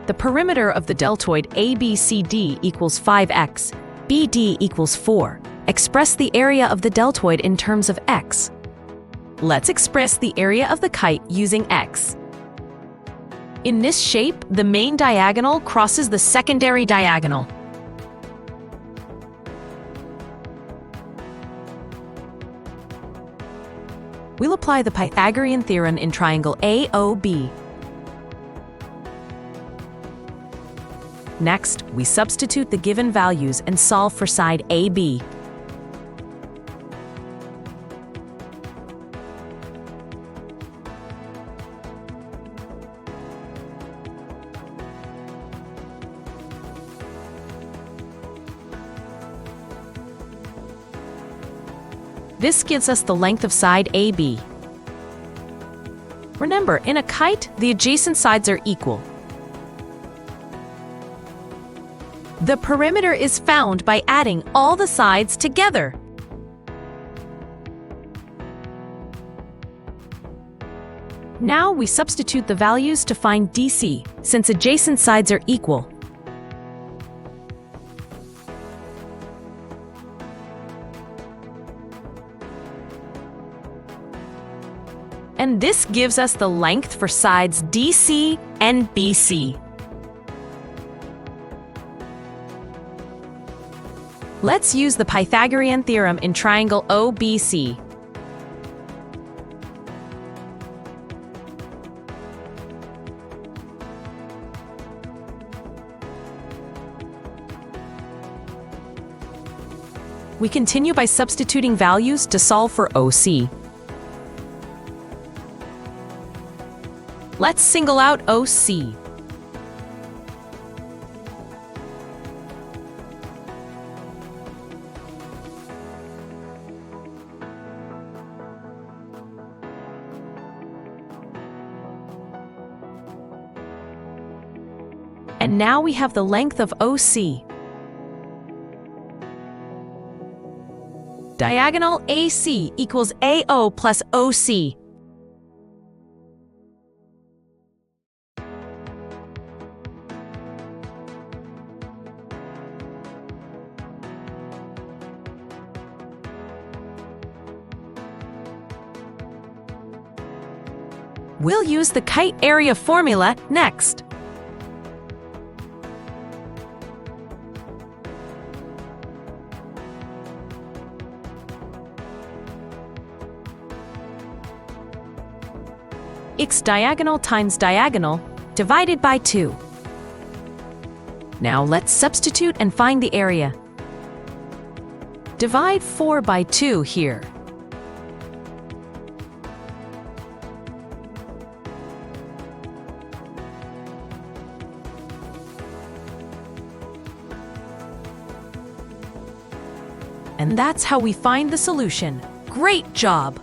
The perimeter of the deltoid ABCD equals 5x, BD equals 4. Express the area of the deltoid in terms of x. Let's express the area of the kite using x. In this shape, the main diagonal crosses the secondary diagonal. We'll apply the Pythagorean theorem in triangle AOB. Next, we substitute the given values and solve for side AB. This gives us the length of side AB. Remember, in a kite, the adjacent sides are equal. The perimeter is found by adding all the sides together. Now we substitute the values to find DC, since adjacent sides are equal. And this gives us the length for sides DC and BC. Let's use the Pythagorean theorem in triangle OBC. We continue by substituting values to solve for OC. Let's single out OC. And now we have the length of OC. Diagonal AC equals AO plus OC. We'll use the kite area formula next. X diagonal times diagonal divided by 2. Now let's substitute and find the area. Divide 4 by 2 here. And that's how we find the solution. Great job!